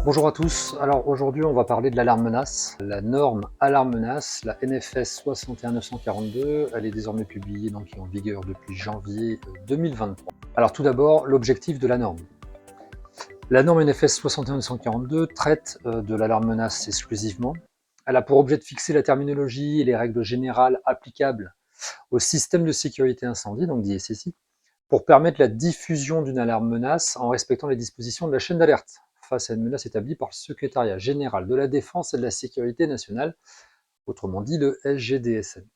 Bonjour à tous, alors aujourd'hui on va parler de l'alarme menace. La norme alarme menace, la NFS 61942, elle est désormais publiée donc et en vigueur depuis janvier 2023. Alors tout d'abord, l'objectif de la norme. La norme NFS 61942 traite de l'alarme menace exclusivement. Elle a pour objet de fixer la terminologie et les règles générales applicables au système de sécurité incendie, donc dit SSI, pour permettre la diffusion d'une alarme menace en respectant les dispositions de la chaîne d'alerte face à une menace établie par le Secrétariat général de la Défense et de la Sécurité nationale, autrement dit le SGDSN.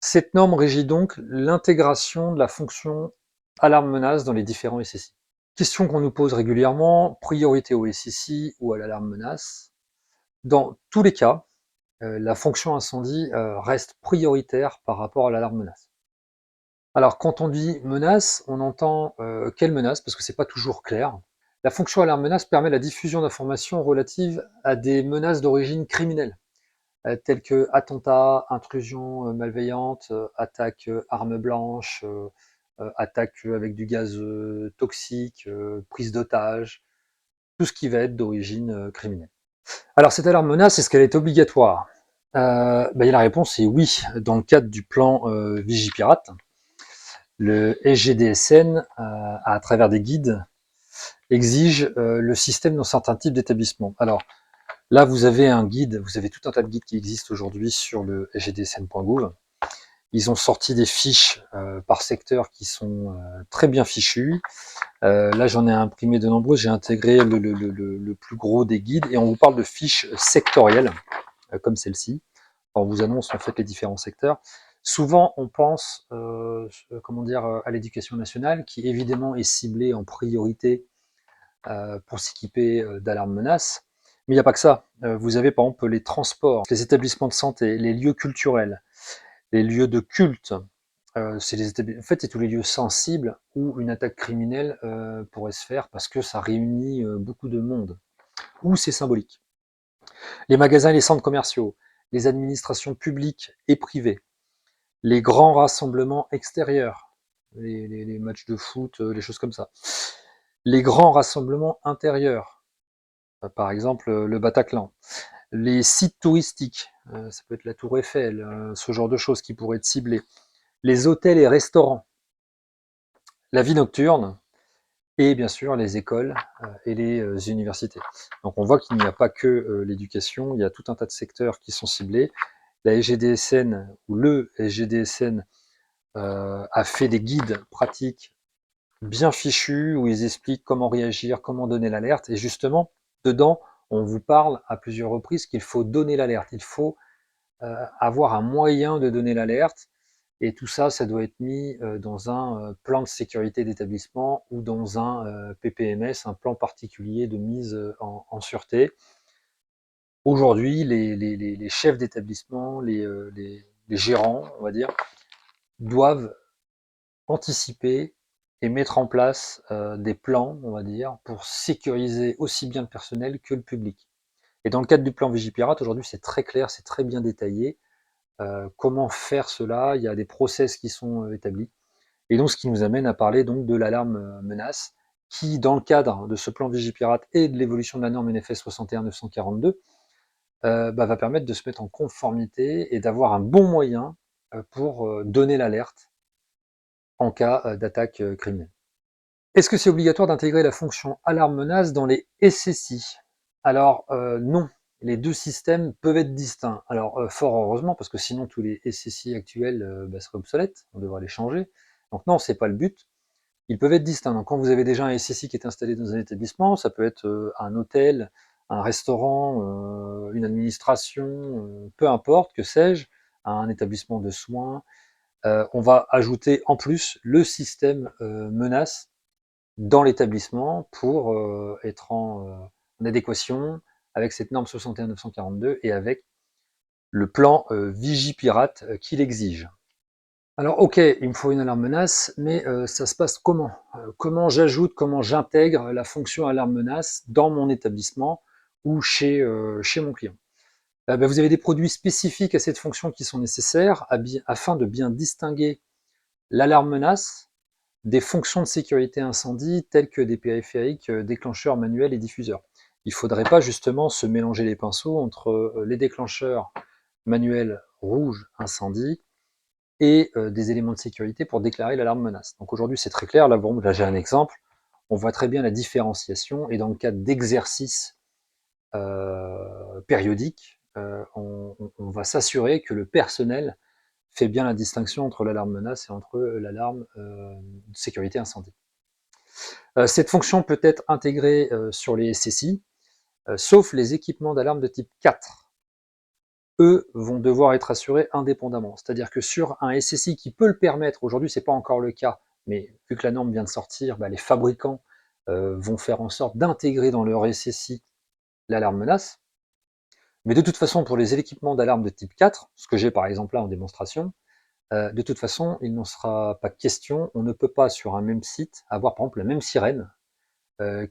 Cette norme régit donc l'intégration de la fonction alarme menace dans les différents SSI. Question qu'on nous pose régulièrement, priorité au SSI ou à l'alarme menace. Dans tous les cas, la fonction incendie reste prioritaire par rapport à l'alarme menace. Alors, quand on dit menace, on entend quelle menace, parce que c'est pas toujours clair. La fonction alarme menace permet la diffusion d'informations relatives à des menaces d'origine criminelle, telles que attentats, intrusions malveillantes, attaques armes blanches, attaques avec du gaz toxique, prise d'otages, tout ce qui va être d'origine criminelle. Alors, cette alarme menace, est-ce qu'elle est obligatoire? La réponse est oui, dans le cadre du plan Vigipirate. Le SGDSN, à travers des guides, exige le système dans certains types d'établissements. Alors là, vous avez un guide, vous avez tout un tas de guides qui existent aujourd'hui sur le sgdsn.gouv. Ils ont sorti des fiches par secteur qui sont très bien fichues. Là, j'en ai imprimé de nombreux, j'ai intégré le plus gros des guides et on vous parle de fiches sectorielles, comme celle-ci. On vous annonce en fait les différents secteurs. Souvent, on pense à l'éducation nationale, qui évidemment est ciblée en priorité pour s'équiper d'alarmes menaces. Mais il n'y a pas que ça. Vous avez par exemple les transports, les établissements de santé, les lieux culturels, les lieux de culte. En fait, c'est tous les lieux sensibles où une attaque criminelle pourrait se faire parce que ça réunit beaucoup de monde, ou c'est symbolique. Les magasins et les centres commerciaux, les administrations publiques et privées, les grands rassemblements extérieurs, les matchs de foot, les choses comme ça. Les grands rassemblements intérieurs, par exemple le Bataclan. Les sites touristiques, ça peut être la Tour Eiffel, ce genre de choses qui pourraient être ciblées. Les hôtels et restaurants, la vie nocturne, et bien sûr les écoles et les universités. Donc on voit qu'il n'y a pas que l'éducation, il y a tout un tas de secteurs qui sont ciblés. La SGDSN ou le SGDSN a fait des guides pratiques bien fichus où ils expliquent comment réagir, comment donner l'alerte. Et justement, dedans, on vous parle à plusieurs reprises qu'il faut donner l'alerte. Il faut avoir un moyen de donner l'alerte. Et tout ça, ça doit être mis dans un plan de sécurité d'établissement ou dans un PPMS, un plan particulier de mise en sûreté. Aujourd'hui, les chefs d'établissement, les gérants, on va dire, doivent anticiper et mettre en place des plans, on va dire, pour sécuriser aussi bien le personnel que le public. Et dans le cadre du plan Vigipirate, aujourd'hui, c'est très clair, c'est très bien détaillé. Comment faire cela? Il y a des process qui sont établis. Et donc, ce qui nous amène à parler donc de l'alarme menace, qui, dans le cadre de ce plan Vigipirate et de l'évolution de la norme NFS 61942, va permettre de se mettre en conformité et d'avoir un bon moyen pour donner l'alerte en cas d'attaque criminelle. Est-ce que c'est obligatoire d'intégrer la fonction alarme menace dans les SSI? Alors non, les deux systèmes peuvent être distincts. Alors fort heureusement, parce que sinon tous les SSI actuels seraient obsolètes, on devrait les changer. Donc non, c'est pas le but. Ils peuvent être distincts. Donc quand vous avez déjà un SSI qui est installé dans un établissement, ça peut être un hôtel, un restaurant, une administration, peu importe, que sais-je, un établissement de soins. On va ajouter en plus le système menace dans l'établissement pour être en adéquation avec cette norme 61942 et avec le plan Vigipirate qu'il exige. Alors ok, il me faut une alarme menace, mais ça se passe comment? Comment j'ajoute, comment j'intègre la fonction alarme menace dans mon établissement ou chez mon client? Vous avez des produits spécifiques à cette fonction qui sont nécessaires afin de bien distinguer l'alarme menace des fonctions de sécurité incendie telles que des périphériques, déclencheurs manuels et diffuseurs. il ne faudrait pas justement se mélanger les pinceaux entre les déclencheurs manuels rouge incendie et des éléments de sécurité pour déclarer l'alarme menace. Donc aujourd'hui, c'est très clair. Là, bon, là j'ai un exemple. On voit très bien la différenciation et dans le cadre d'exercices périodiques, on va s'assurer que le personnel fait bien la distinction entre l'alarme menace et entre l'alarme de sécurité incendie. Cette fonction peut être intégrée sur les SSI, sauf les équipements d'alarme de type 4. Eux vont devoir être assurés indépendamment. C'est-à-dire que sur un SSI qui peut le permettre, aujourd'hui c'est pas encore le cas, mais vu que la norme vient de sortir, bah, les fabricants vont faire en sorte d'intégrer dans leur SSI l'alarme menace. Mais de toute façon, pour les équipements d'alarme de type 4, ce que j'ai par exemple là en démonstration, de toute façon, il n'en sera pas question. On ne peut pas sur un même site avoir par exemple la même sirène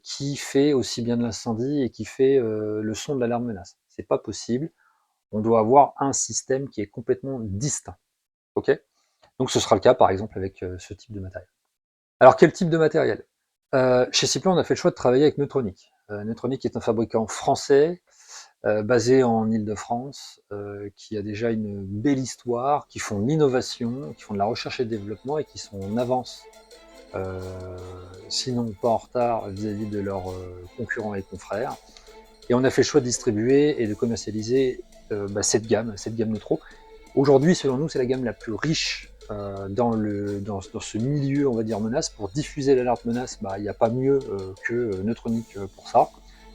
qui fait aussi bien de l'incendie et qui fait le son de l'alarme menace. C'est pas possible. On doit avoir un système qui est complètement distinct. Ok. Donc ce sera le cas par exemple avec ce type de matériel. Alors quel type de matériel? Chez Ciplan, on a fait le choix de travailler avec Neutronic. Neutronic est un fabricant français basé en Île-de-France, qui a déjà une belle histoire, qui font de l'innovation, qui font de la recherche et développement et qui sont en avance, euh, sinon pas en retard vis-à-vis de leurs concurrents et confrères. Et on a fait le choix de distribuer et de commercialiser cette gamme Neutro. Aujourd'hui, selon nous, c'est la gamme la plus riche dans ce milieu, on va dire, menace. Pour diffuser l'alerte menace, il n'y a pas mieux que Neutronic pour ça.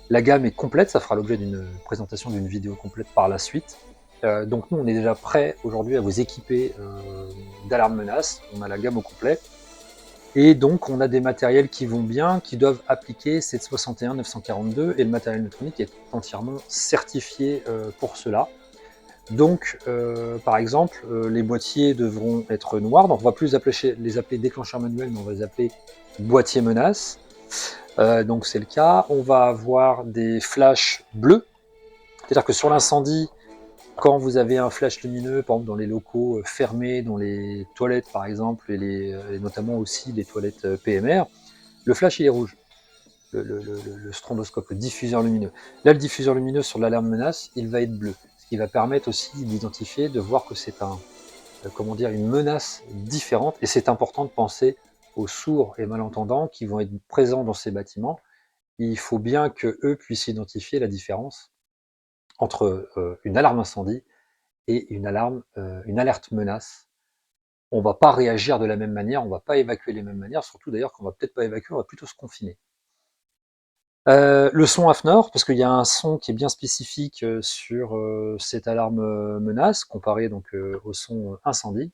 La gamme est complète, ça fera l'objet d'une présentation d'une vidéo complète par la suite. Donc nous, on est déjà prêt aujourd'hui à vous équiper d'alarme menace. On a la gamme au complet. Et donc, on a des matériels qui vont bien, qui doivent appliquer 761 942, et le matériel Neutronic est entièrement certifié pour cela. Donc, par exemple, les boîtiers devront être noirs, donc on ne va plus les appeler déclencheurs manuels, mais on va les appeler boîtiers menaces. Donc c'est le cas. On va avoir des flashs bleus, c'est-à-dire que sur l'incendie, quand vous avez un flash lumineux, par exemple dans les locaux fermés, dans les toilettes par exemple, et notamment aussi les toilettes PMR, le flash il est rouge, le stromboscope, le diffuseur lumineux. Là, le diffuseur lumineux sur l'alarme menace, il va être bleu, ce qui va permettre aussi d'identifier, de voir que c'est une menace différente, et c'est important de penser aux sourds et malentendants qui vont être présents dans ces bâtiments. Il faut bien que eux puissent identifier la différence entre une alarme incendie et une alerte menace. On ne va pas réagir de la même manière, on ne va pas évacuer les mêmes manières, surtout d'ailleurs qu'on ne va peut-être pas évacuer, on va plutôt se confiner. Le son AFNOR, parce qu'il y a un son qui est bien spécifique sur cette alarme menace, comparé donc au son incendie.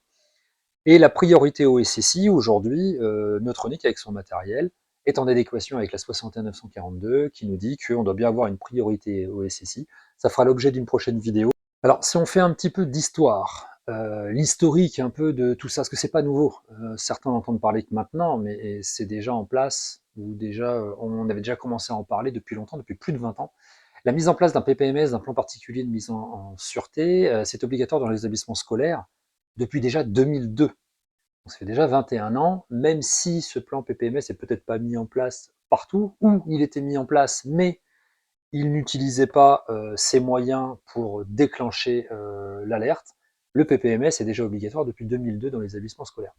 Et la priorité au SSI, aujourd'hui, Neutronic avec son matériel, est en adéquation avec la 61942, qui nous dit qu'on doit bien avoir une priorité au SSI. Ça fera l'objet d'une prochaine vidéo. Alors, si on fait un petit peu d'histoire, l'historique un peu de tout ça, parce que c'est pas nouveau. Certains entendent parler que maintenant, mais c'est déjà en place, ou déjà, on avait déjà commencé à en parler depuis longtemps, depuis plus de 20 ans. La mise en place d'un PPMS, d'un plan particulier de mise en sûreté, c'est obligatoire dans les établissements scolaires depuis déjà 2002. Donc, ça fait déjà 21 ans, même si ce plan PPMS n'est peut-être pas mis en place partout, ou il était mis en place, mais il n'utilisait pas ses moyens pour déclencher l'alerte. Le PPMS est déjà obligatoire depuis 2002 dans les établissements scolaires.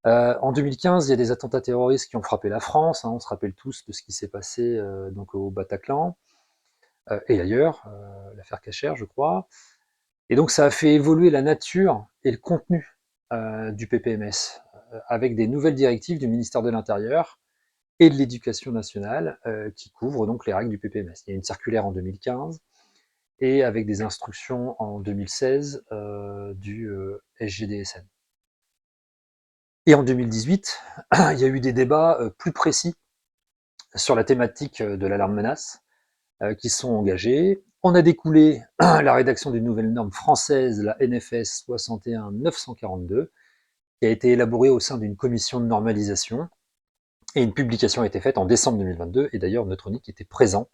En 2015, il y a des attentats terroristes qui ont frappé la France. On se rappelle tous de ce qui s'est passé donc au Bataclan et ailleurs, l'affaire Cacher, je crois. Et donc, ça a fait évoluer la nature et le contenu du PPMS avec des nouvelles directives du ministère de l'Intérieur et de l'Éducation nationale qui couvrent donc les règles du PPMS. Il y a une circulaire en 2015 et avec des instructions en 2016 du SGDSN. Et en 2018, il y a eu des débats plus précis sur la thématique de l'alarme menace qui sont engagés. On a découlé la rédaction d'une nouvelle norme française, la NFS 61942, qui a été élaborée au sein d'une commission de normalisation. Et une publication a été faite en décembre 2022, et d'ailleurs Neutronic était présent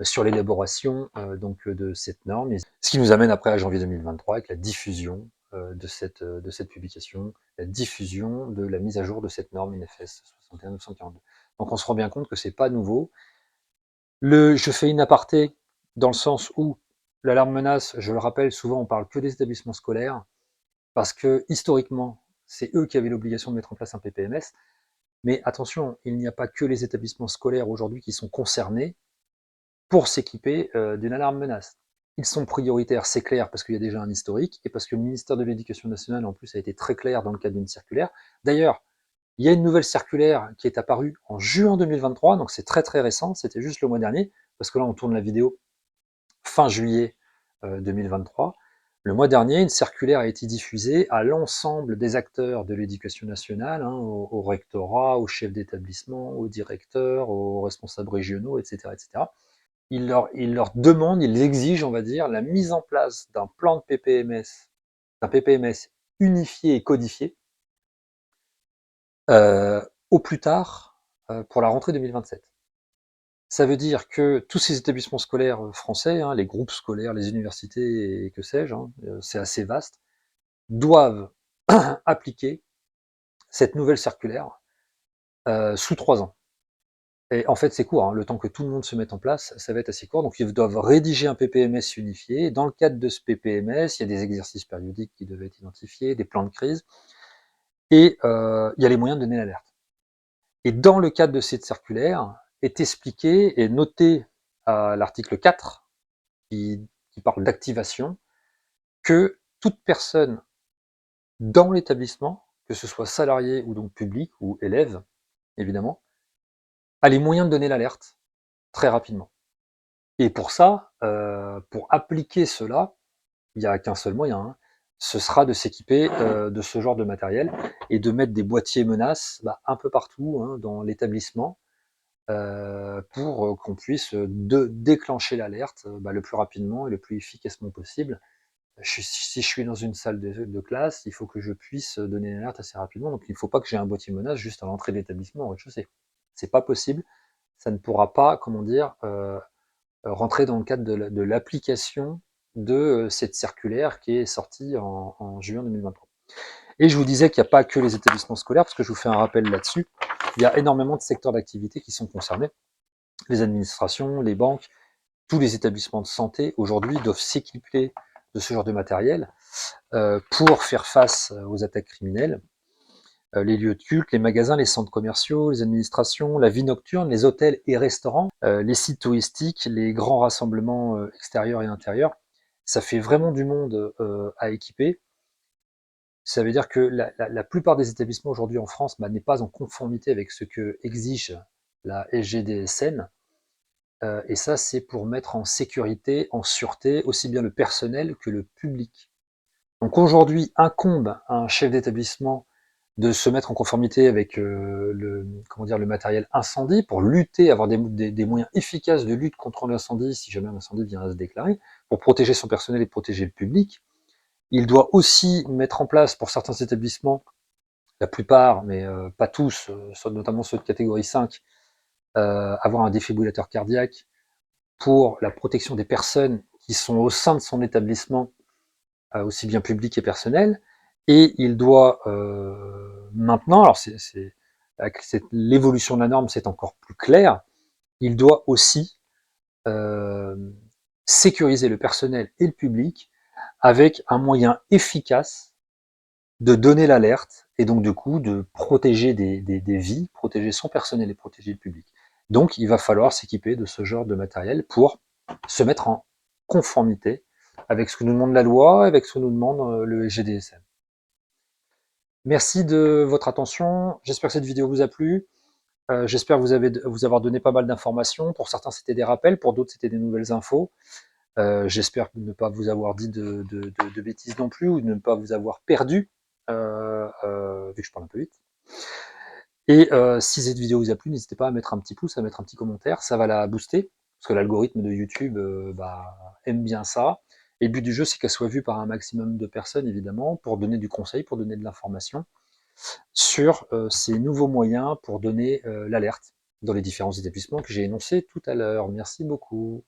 sur l'élaboration de cette norme, ce qui nous amène après à janvier 2023 avec la diffusion de cette publication, la diffusion de la mise à jour de cette norme NFS 61942. Donc on se rend bien compte que c'est pas nouveau. Je fais une aparté dans le sens où l'alarme menace, je le rappelle, souvent on parle que des établissements scolaires, parce que historiquement, c'est eux qui avaient l'obligation de mettre en place un PPMS. Mais attention, il n'y a pas que les établissements scolaires aujourd'hui qui sont concernés pour s'équiper d'une alarme menace. Ils sont prioritaires, c'est clair, parce qu'il y a déjà un historique, et parce que le ministère de l'Éducation nationale, en plus, a été très clair dans le cadre d'une circulaire. D'ailleurs, il y a une nouvelle circulaire qui est apparue en juin 2023, donc c'est très très récent, c'était juste le mois dernier, parce que là on tourne la vidéo fin juillet 2023. Le mois dernier, une circulaire a été diffusée à l'ensemble des acteurs de l'éducation nationale, hein, au rectorat, aux chefs d'établissement, aux directeurs, aux responsables régionaux, etc. etc. Ils leur demandent, ils exigent, on va dire, la mise en place d'un plan de PPMS, d'un PPMS unifié et codifié, au plus tard pour la rentrée 2027. Ça veut dire que tous ces établissements scolaires français, hein, les groupes scolaires, les universités et que sais-je, hein, c'est assez vaste, doivent appliquer cette nouvelle circulaire sous 3 ans. Et en fait, c'est court, hein, le temps que tout le monde se mette en place, ça va être assez court. Donc, ils doivent rédiger un PPMS unifié. Dans le cadre de ce PPMS, il y a des exercices périodiques qui doivent être identifiés, des plans de crise, et il y a les moyens de donner l'alerte. Et dans le cadre de cette circulaire, est expliqué et noté à l'article 4, qui parle d'activation, que toute personne dans l'établissement, que ce soit salarié ou donc public ou élève, évidemment, a les moyens de donner l'alerte très rapidement. Et pour ça, pour appliquer cela, il n'y a qu'un seul moyen, hein, ce sera de s'équiper de ce genre de matériel et de mettre des boîtiers menaces un peu partout, hein, dans l'établissement, pour qu'on puisse déclencher l'alerte le plus rapidement et le plus efficacement possible. Si je suis dans une salle de classe, il faut que je puisse donner une alerte assez rapidement. Donc il ne faut pas que j'ai un boîtier menace juste à l'entrée de l'établissement au rez-de-chaussée. C'est pas possible. Ça ne pourra pas, comment dire, rentrer dans le cadre de l'application de cette circulaire qui est sortie en juin 2023. Et je vous disais qu'il n'y a pas que les établissements scolaires, parce que je vous fais un rappel là-dessus. Il y a énormément de secteurs d'activité qui sont concernés. Les administrations, les banques, tous les établissements de santé aujourd'hui doivent s'équiper de ce genre de matériel pour faire face aux attaques criminelles. Les lieux de culte, les magasins, les centres commerciaux, les administrations, la vie nocturne, les hôtels et restaurants, les sites touristiques, les grands rassemblements extérieurs et intérieurs. Ça fait vraiment du monde à équiper. Ça veut dire que la plupart des établissements aujourd'hui en France n'est pas en conformité avec ce que exige la SGDSN. Et ça, c'est pour mettre en sécurité, en sûreté, aussi bien le personnel que le public. Donc aujourd'hui, incombe à un chef d'établissement de se mettre en conformité avec le matériel incendie pour lutter, avoir des moyens efficaces de lutte contre l'incendie si jamais un incendie vient à se déclarer, pour protéger son personnel et protéger le public. Il doit aussi mettre en place pour certains établissements, la plupart, mais pas tous, notamment ceux de catégorie 5, avoir un défibrillateur cardiaque pour la protection des personnes qui sont au sein de son établissement, aussi bien public et personnel. Et il doit maintenant, alors l'évolution de la norme, c'est encore plus clair, il doit aussi euh, sécuriser le personnel et le public avec un moyen efficace de donner l'alerte et donc du coup de protéger des vies, protéger son personnel et protéger le public. Donc il va falloir s'équiper de ce genre de matériel pour se mettre en conformité avec ce que nous demande la loi, avec ce que nous demande le SGDSN. Merci de votre attention, j'espère que cette vidéo vous a plu, j'espère vous avoir donné pas mal d'informations, pour certains c'était des rappels, pour d'autres c'était des nouvelles infos, j'espère ne pas vous avoir dit de bêtises non plus, ou de ne pas vous avoir perdu, vu que je parle un peu vite. Et si cette vidéo vous a plu, n'hésitez pas à mettre un petit pouce, à mettre un petit commentaire, ça va la booster, parce que l'algorithme de YouTube aime bien ça. Et le but du jeu, c'est qu'elle soit vue par un maximum de personnes, évidemment, pour donner du conseil, pour donner de l'information sur ces nouveaux moyens pour donner l'alerte dans les différents établissements que j'ai énoncés tout à l'heure. Merci beaucoup.